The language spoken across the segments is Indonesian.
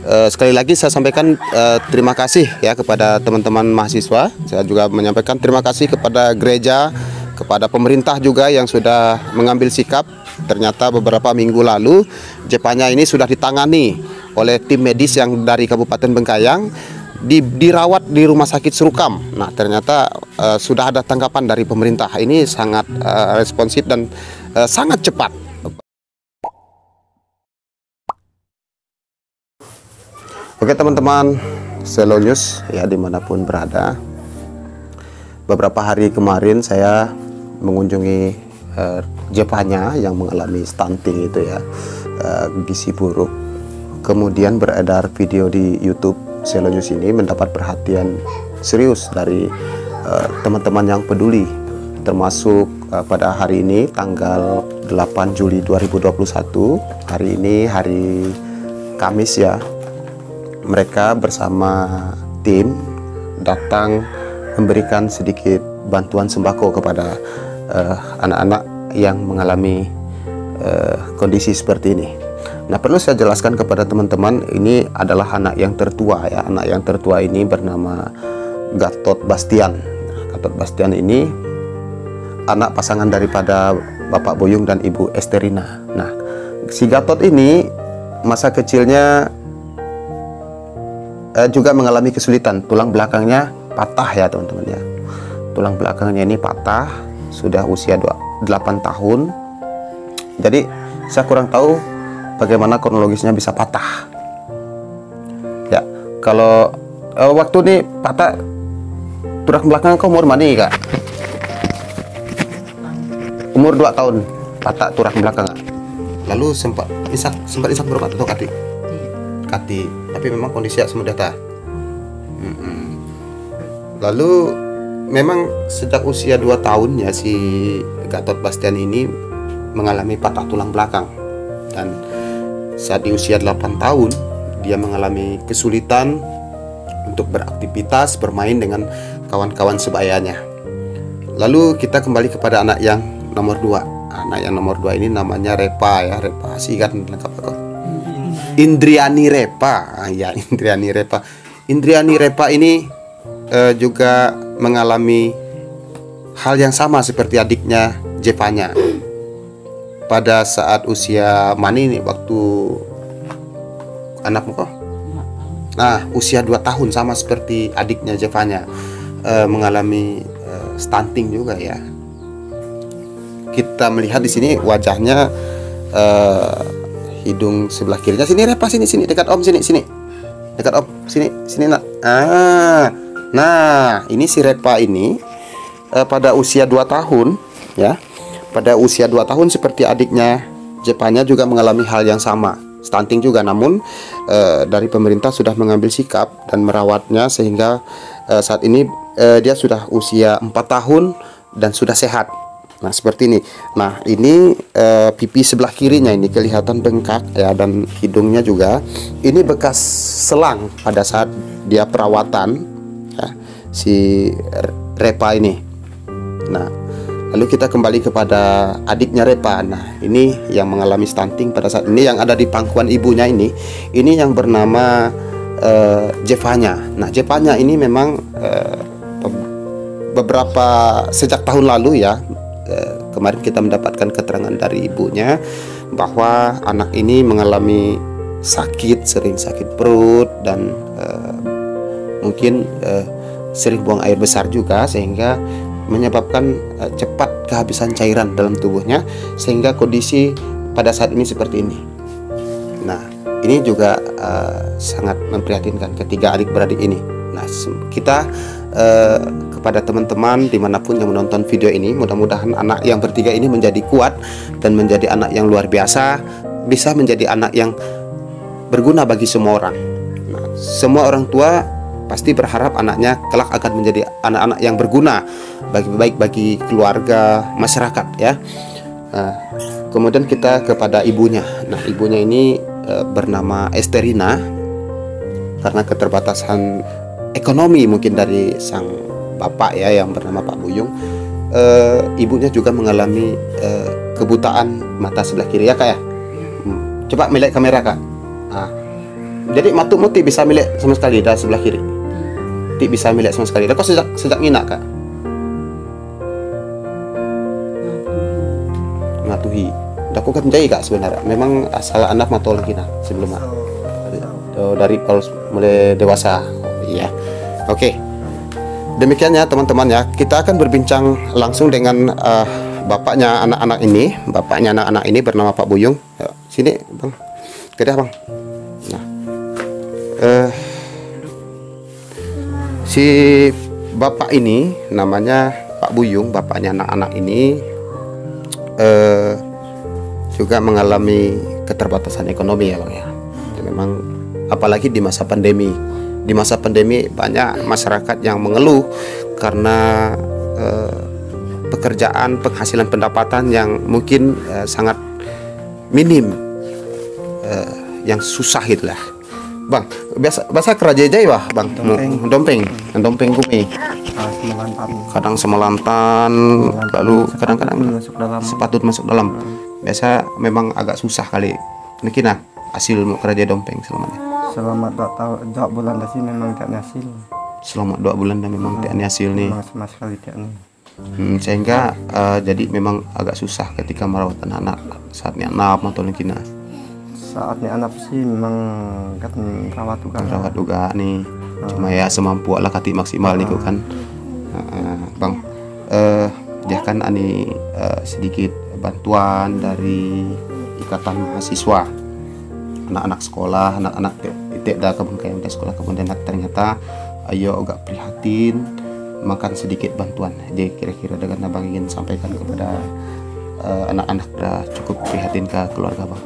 Sekali lagi saya sampaikan terima kasih ya kepada teman-teman mahasiswa. Saya juga menyampaikan terima kasih kepada gereja, kepada pemerintah juga yang sudah mengambil sikap. Ternyata beberapa minggu lalu Jepanya ini sudah ditangani oleh tim medis yang dari Kabupaten Bengkayang, dirawat di Rumah Sakit Serukam. Nah, ternyata sudah ada tanggapan dari pemerintah. Ini sangat responsif dan sangat cepat. Oke teman-teman, Selo News ya dimanapun berada. Beberapa hari kemarin saya mengunjungi Jepanya yang mengalami stunting itu ya, gizi buruk. Kemudian beredar video di YouTube Selo News ini mendapat perhatian serius dari teman-teman yang peduli, termasuk pada hari ini tanggal 8 Juli 2021. Hari ini hari Kamis ya. Mereka bersama tim datang memberikan sedikit bantuan sembako kepada anak-anak yang mengalami kondisi seperti ini. Nah, perlu saya jelaskan kepada teman-teman, ini adalah anak yang tertua ya. Anak yang tertua ini bernama Gatot Bastian. Nah, Gatot Bastian ini anak pasangan daripada Bapak Buyung dan Ibu Esterina. Nah, si Gatot ini masa kecilnya juga mengalami kesulitan. Tulang belakangnya patah ya teman-teman ya. Tulang belakangnya ini patah, sudah usia 8 tahun. Jadi saya kurang tahu bagaimana kronologisnya bisa patah. Ya, kalau waktu ini patah tulang belakang kau umur mana nih, Kak? Umur 2 tahun patah tulang belakang. Lalu sempat isak berapa tuh kati, tapi memang kondisi semua data. Lalu memang sejak usia 2 tahun ya si Gatot Bastian ini mengalami patah tulang belakang, dan saat di usia 8 tahun dia mengalami kesulitan untuk beraktivitas, bermain dengan kawan-kawan sebayanya. Lalu kita kembali kepada anak yang nomor 2. Anak yang nomor 2 ini namanya Repa ya. Repa singkat lengkap apa? Indriani Repa ya. Indriani Repa ini juga mengalami hal yang sama seperti adiknya Jepanya. Pada saat usia mana ini waktu anakmu kok? Nah, usia 2 tahun sama seperti adiknya Jepanya, mengalami stunting juga ya. Kita melihat di sini wajahnya, hidung sebelah kirinya. Sini Repa, sini dekat Om, sini dekat Om, sini nak. Nah ini si Repa ini pada usia 2 tahun ya. Pada usia 2 tahun seperti adiknya Jepanya juga mengalami hal yang sama, stunting juga. Namun dari pemerintah sudah mengambil sikap dan merawatnya sehingga saat ini dia sudah usia 4 tahun dan sudah sehat. Nah seperti ini. Nah ini pipi sebelah kirinya ini kelihatan bengkak ya, dan hidungnya juga. Ini bekas selang pada saat dia perawatan ya, si Repa ini. Nah lalu kita kembali kepada adiknya Repa. Nah ini yang mengalami stunting pada saat ini, yang ada di pangkuan ibunya ini yang bernama Jepanya. Nah Jepanya ini memang beberapa sejak tahun lalu ya, kemarin kita mendapatkan keterangan dari ibunya bahwa anak ini mengalami sering sakit perut dan mungkin sering buang air besar juga, sehingga menyebabkan cepat kehabisan cairan dalam tubuhnya, sehingga kondisi pada saat ini seperti ini. Nah ini juga sangat memprihatinkan ketiga adik-beradik ini. Nah kita kepada teman-teman dimanapun yang menonton video ini, mudah-mudahan anak yang bertiga ini menjadi kuat dan menjadi anak yang luar biasa, bisa menjadi anak yang berguna bagi semua orang. Nah, semua orang tua pasti berharap anaknya kelak akan menjadi anak-anak yang berguna bagi keluarga, masyarakat ya. Kemudian kita kepada ibunya. Nah ibunya ini bernama Esterina. Karena keterbatasan ekonomi mungkin dari sang bapak ya yang bernama Pak Buyung, ibunya juga mengalami kebutaan mata sebelah kiri ya Kak ya. Coba melihat kamera Kak. Jadi matukmu ti bisa milik sama sekali dah sebelah kiri. Ti bisa milik sama sekali. Dah kau sejak mina kak? Ngatuhi. Dah kau kan jai kak sebenarnya. Memang asal anak matol lagi nah sebelumnya. Dari mulai dewasa. Oh, iya. Oke. Demikian ya teman-teman ya. Kita akan berbincang langsung dengan bapaknya anak-anak ini. Bapaknya anak-anak ini bernama Pak Buyung. Sini bang. Kedah bang. Nah. Si bapak ini namanya Pak Buyung, bapaknya anak-anak ini juga mengalami keterbatasan ekonomi ya bang ya. Memang apalagi di masa pandemi. Di masa pandemi banyak masyarakat yang mengeluh karena pekerjaan, penghasilan pendapatan yang mungkin sangat minim, yang susah itulah. Bang, bahasa kerja jai wah, bang. Dompeng gumi. Kadang semelantan, lalu kadang-kadang sepatut masuk dalam. Biasa memang agak susah kali. Mungkin hasil kerja dompeng selama ini. Selama 2 bulan dah sih memang tak ada hasil. Selama 2 bulan dah memang tak ada hasil nih. Sama sekali tak ada. Sehingga jadi memang agak susah ketika merawat anak-anak saatnya anak atau mungkin Saatnya anak sih memang kan rawat juga nih. Cuma ya semampu lah kati maksimal nih kan. Bang, dia kan ani sedikit bantuan dari ikatan mahasiswa, anak-anak sekolah, anak-anak itik dah kemudian ke sekolah kemudian ternyata ayo agak prihatin makan sedikit bantuan. Jadi kira-kira dengan abang ingin sampaikan kepada anak-anak dah cukup prihatin ke keluarga bang.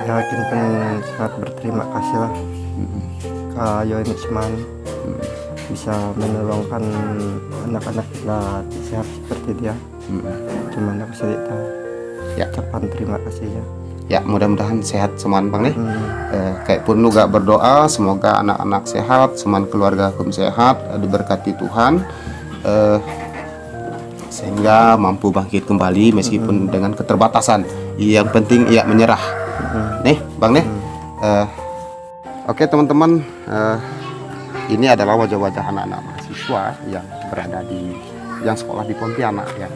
Ya kita sangat berterima kasih lah ke Yohanes Seman bisa menolongkan anak-anak kita sehat seperti dia. Cuman aku cerita ya ucapan terima kasih ya. Ya mudah-mudahan sehat semuanya bang nih. Kayak pun lu gak berdoa semoga anak-anak sehat, semuanya keluarga kum sehat, diberkati Tuhan, sehingga mampu bangkit kembali meskipun dengan keterbatasan. Yang penting ia menyerah. Nih bang nih. Oke teman-teman, ini adalah wajah-wajah anak-anak mahasiswa yang berada yang sekolah di Pontianak ya.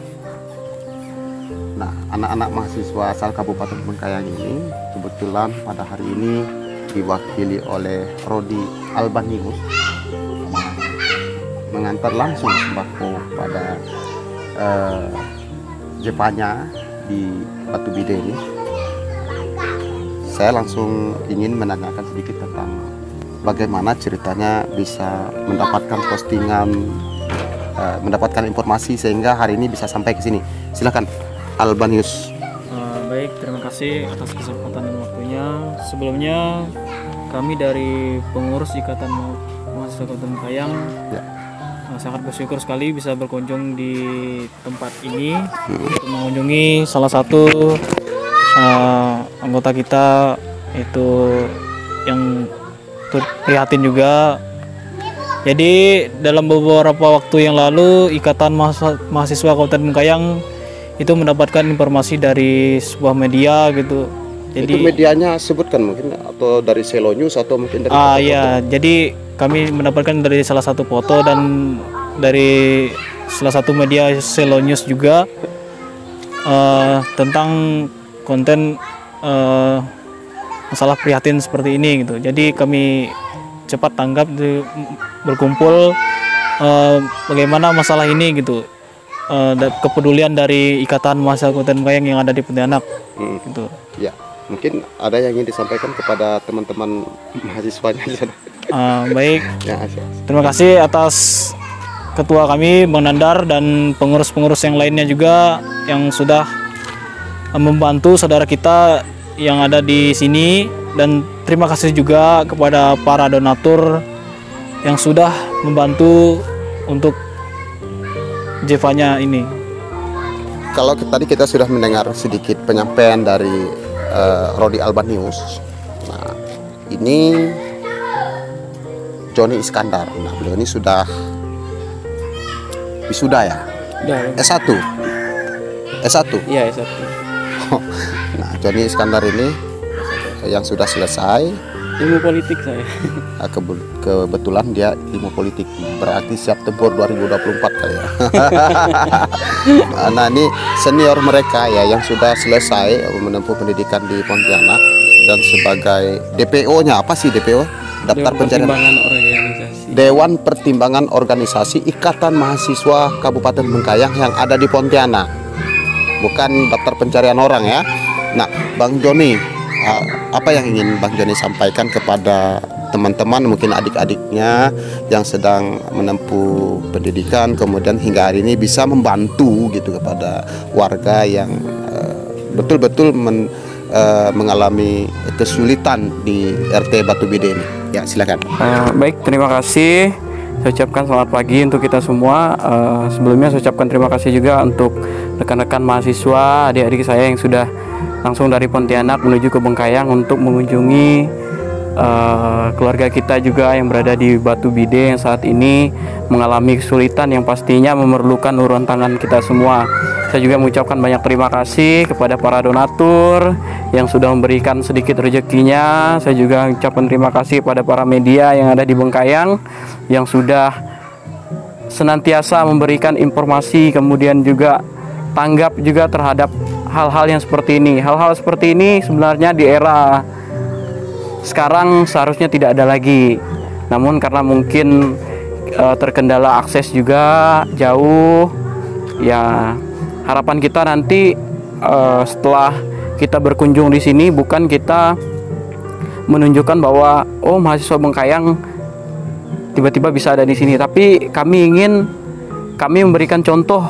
Nah, anak-anak mahasiswa asal Kabupaten Bengkayang ini kebetulan pada hari ini diwakili oleh Rodi Albanius mengantar langsung sembako pada Jepanya di Batu Bide ini. Saya langsung ingin menanyakan sedikit tentang bagaimana ceritanya bisa mendapatkan postingan, mendapatkan informasi sehingga hari ini bisa sampai ke sini. Silakan Albanius. Baik, terima kasih atas kesempatan dan waktunya. Sebelumnya kami dari pengurus Ikatan Mahasiswa Kabupaten Bengkayang sangat bersyukur sekali bisa berkunjung di tempat ini untuk mengunjungi salah satu anggota kita itu yang prihatin juga. Jadi dalam beberapa waktu yang lalu Ikatan Mahasiswa Kabupaten Bengkayang itu mendapatkan informasi dari sebuah media gitu. Jadi itu medianya sebutkan mungkin atau dari Selo News atau mungkin dari ya, jadi kami mendapatkan dari salah satu foto dan dari salah satu media Selo News juga tentang konten masalah prihatin seperti ini gitu. Jadi kami cepat tanggap berkumpul bagaimana masalah ini gitu. Kepedulian dari Ikatan Mahasiswa Kabupaten Bengkayang yang ada di Pontianak gitu. Ya, mungkin ada yang ingin disampaikan kepada teman-teman mahasiswanya di sana. Baik. Ya, terima kasih atas ketua kami Bang Nandar dan pengurus-pengurus yang lainnya juga yang sudah membantu saudara kita yang ada di sini, dan terima kasih juga kepada para donatur yang sudah membantu untuk Jevanya ini. Kalau tadi kita sudah mendengar sedikit penyampaian dari Rodi Albanius. Nah, ini Joni Iskandar. Nah, beliau ini sudah wisuda ya? S1. S1. Iya, S1. Nah, Joni Iskandar ini yang sudah selesai Ilmu politik saya. Kebetulan dia ilmu politik, berarti siap tempur 2024 kali ya. Nah ini senior mereka ya yang sudah selesai menempuh pendidikan di Pontianak dan sebagai DPO-nya, apa sih DPO? Daftar Pencarian Organisasi. Dewan Pertimbangan Organisasi Ikatan Mahasiswa Kabupaten Bengkayang yang ada di Pontianak, bukan daftar pencarian orang ya. Nah Bang Joni, apa yang ingin Bang Joni sampaikan kepada teman-teman, mungkin adik-adiknya yang sedang menempuh pendidikan kemudian hingga hari ini bisa membantu gitu kepada warga yang betul-betul mengalami kesulitan di RT Batu Bide ini. Ya silakan. Baik, terima kasih. Saya ucapkan selamat pagi untuk kita semua. Sebelumnya saya ucapkan terima kasih juga untuk rekan-rekan mahasiswa, adik-adik saya yang sudah langsung dari Pontianak menuju ke Bengkayang untuk mengunjungi keluarga kita juga yang berada di Batu Bide yang saat ini mengalami kesulitan yang pastinya memerlukan uluran tangan kita semua. Saya juga mengucapkan banyak terima kasih kepada para donatur yang sudah memberikan sedikit rezekinya. Saya juga mengucapkan terima kasih kepada para media yang ada di Bengkayang yang sudah senantiasa memberikan informasi, kemudian juga tanggap juga terhadap hal-hal yang seperti ini. Hal-hal seperti ini sebenarnya di era sekarang seharusnya tidak ada lagi. Namun karena mungkin terkendala akses juga jauh, ya harapan kita nanti setelah kita berkunjung di sini bukan kita menunjukkan bahwa oh mahasiswa Bengkayang tiba-tiba bisa ada di sini, tapi kami memberikan contoh.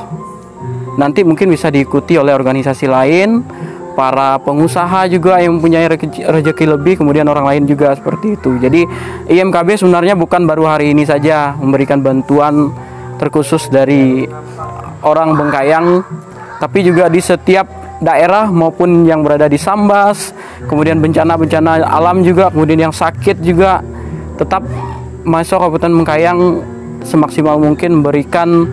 Nanti mungkin bisa diikuti oleh organisasi lain, para pengusaha juga yang mempunyai rezeki lebih, kemudian orang lain juga seperti itu. Jadi IMKB sebenarnya bukan baru hari ini saja memberikan bantuan terkhusus dari orang Bengkayang, tapi juga di setiap daerah maupun yang berada di Sambas, kemudian bencana-bencana alam juga, kemudian yang sakit juga, tetap mahasiswa Kabupaten Bengkayang semaksimal mungkin memberikan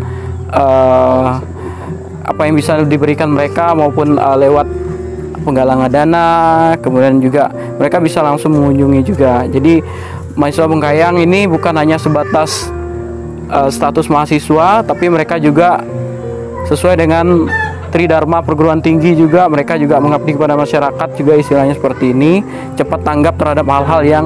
apa yang bisa diberikan mereka maupun lewat penggalangan dana, kemudian juga mereka bisa langsung mengunjungi juga. Jadi mahasiswa Bengkayang ini bukan hanya sebatas status mahasiswa, tapi mereka juga sesuai dengan Tridharma perguruan tinggi juga, mereka juga mengabdi kepada masyarakat juga, istilahnya seperti ini, cepat tanggap terhadap hal-hal yang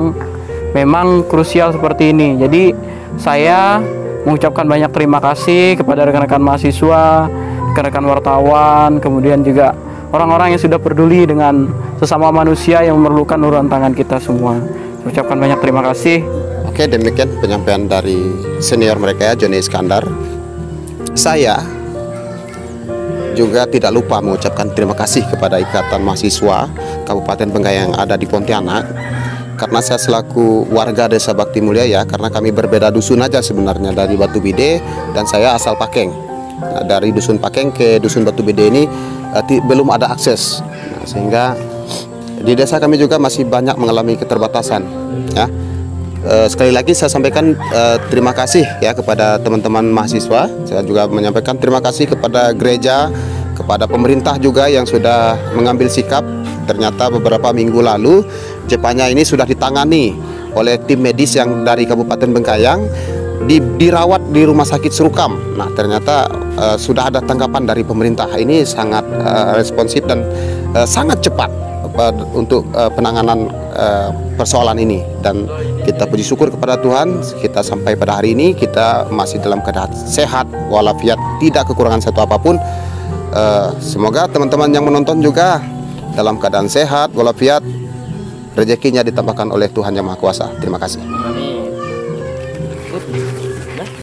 memang krusial seperti ini. Jadi saya mengucapkan banyak terima kasih kepada rekan-rekan mahasiswa, rekan-rekan wartawan, kemudian juga orang-orang yang sudah peduli dengan sesama manusia yang memerlukan uluran tangan kita semua. Saya ucapkan banyak terima kasih. Oke, demikian penyampaian dari senior mereka ya, Joni Iskandar. Saya juga tidak lupa mengucapkan terima kasih kepada Ikatan Mahasiswa Kabupaten Bengkayang yang ada di Pontianak, karena saya selaku warga Desa Bakti Mulia ya, karena kami berbeda dusun aja sebenarnya dari Batu Bide dan saya asal Pakeng. Nah, dari dusun Pakeng ke dusun Batu Bide ini belum ada akses, nah, sehingga di desa kami juga masih banyak mengalami keterbatasan ya. Sekali lagi saya sampaikan terima kasih ya kepada teman-teman mahasiswa. Saya juga menyampaikan terima kasih kepada gereja, kepada pemerintah juga yang sudah mengambil sikap. Ternyata beberapa minggu lalu Jepanya ini sudah ditangani oleh tim medis yang dari Kabupaten Bengkayang, dirawat di Rumah Sakit Serukam. Nah ternyata sudah ada tanggapan dari pemerintah. Ini sangat responsif dan sangat cepat untuk penanganan persoalan ini, dan kita puji syukur kepada Tuhan, kita sampai pada hari ini kita masih dalam keadaan sehat walafiat, tidak kekurangan satu apapun. Semoga teman-teman yang menonton juga dalam keadaan sehat walafiat, rezekinya ditambahkan oleh Tuhan Yang Maha Kuasa. Terima kasih. Amin.